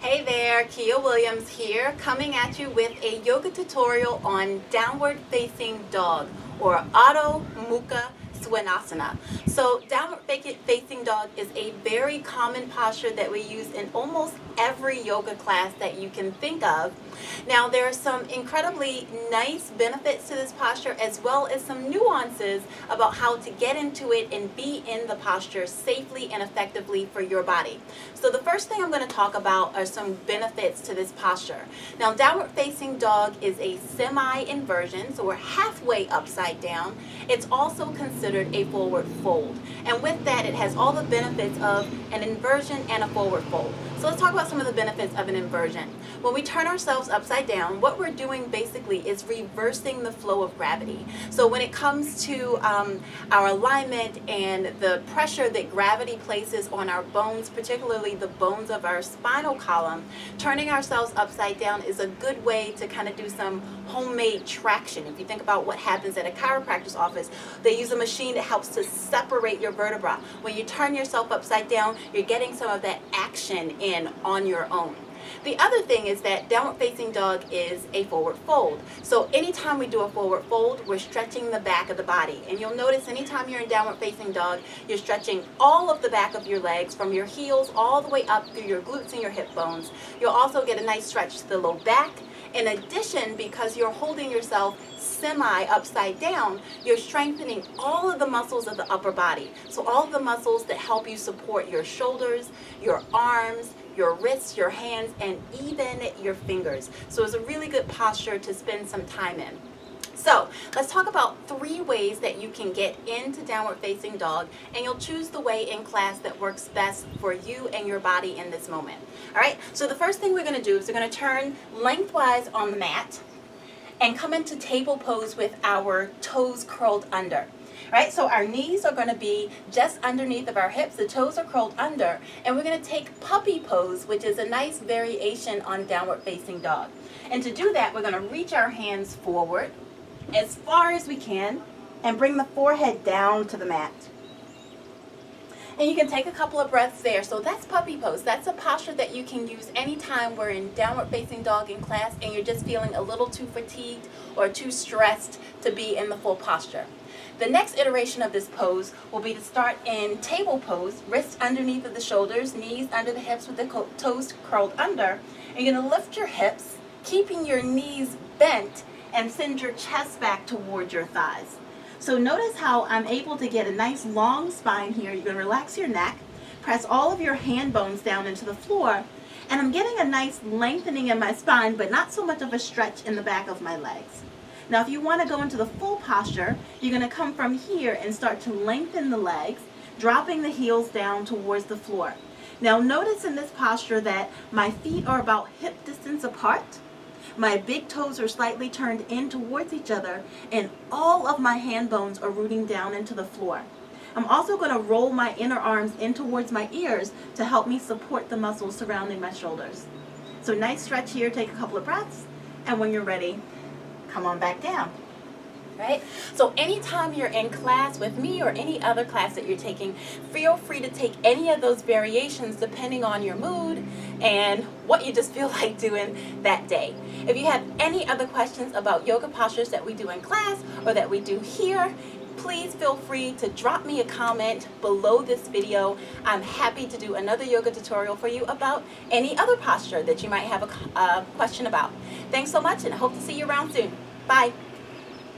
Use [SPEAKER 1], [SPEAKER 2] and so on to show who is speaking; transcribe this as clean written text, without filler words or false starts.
[SPEAKER 1] Hey there, Keya Williams here, coming at you with a yoga tutorial on downward facing dog or Adho Mukha Svanasana. So downward facing dog is a very common posture that we use in almost every yoga class that you can think of. Now there are some incredibly nice benefits to this posture as well as some nuances about how to get into it and be in the posture safely and effectively for your body. So the first thing I'm going to talk about are some benefits to this posture. Now downward facing dog is a semi-inversion, so we're halfway upside down. It's also considered a forward fold, and with that it has all the benefits of an inversion and a forward fold. So let's talk about some of the benefits of an inversion. When we turn ourselves upside down, what we're doing basically is reversing the flow of gravity. So when it comes to our alignment and the pressure that gravity places on our bones, particularly the bones of our spinal column, turning ourselves upside down is a good way to kind of do some homemade traction. If you think about what happens at a chiropractor's office, they use a machine that helps to separate your vertebra. When you turn yourself upside down, you're getting some of that action in on your own. The other thing is that downward facing dog is a forward fold. So anytime we do a forward fold, we're stretching the back of the body. And you'll notice anytime you're in downward facing dog, you're stretching all of the back of your legs from your heels all the way up through your glutes and your hip bones. You'll also get a nice stretch to the low back. In addition, because you're holding yourself semi upside down, you're strengthening all of the muscles of the upper body. So all of the muscles that help you support your shoulders, your arms, your wrists, your hands, and even your fingers. So it's a really good posture to spend some time in. So let's talk about 3 ways that you can get into downward facing dog, and you'll choose the way in class that works best for you and your body in this moment. All right, so the first thing we're going to do is we're going to turn lengthwise on the mat and come into table pose with our toes curled under. Right, so our knees are going to be just underneath of our hips, the toes are curled under, and we're going to take puppy pose, which is a nice variation on downward facing dog. And to do that, we're going to reach our hands forward as far as we can and bring the forehead down to the mat. And you can take a couple of breaths there. So that's puppy pose. That's a posture that you can use anytime we're in downward facing dog in class and you're just feeling a little too fatigued or too stressed to be in the full posture. The next iteration of this pose will be to start in table pose, wrists underneath of the shoulders, knees under the hips with the toes curled under. And you're going to lift your hips, keeping your knees bent, and send your chest back towards your thighs. So notice how I'm able to get a nice long spine here. You're going to relax your neck, press all of your hand bones down into the floor, and I'm getting a nice lengthening in my spine, but not so much of a stretch in the back of my legs. Now if you want to go into the full posture, you're going to come from here and start to lengthen the legs, dropping the heels down towards the floor. Now notice in this posture that my feet are about hip distance apart. My big toes are slightly turned in towards each other, and all of my hand bones are rooting down into the floor. I'm also going to roll my inner arms in towards my ears to help me support the muscles surrounding my shoulders. So nice stretch here, take a couple of breaths, and when you're ready, come on back down. Right? So anytime you're in class with me or any other class that you're taking, feel free to take any of those variations depending on your mood and what you just feel like doing that day. If you have any other questions about yoga postures that we do in class or that we do here, please feel free to drop me a comment below this video. I'm happy to do another yoga tutorial for you about any other posture that you might have a question about. Thanks so much, and I hope to see you around soon. Bye.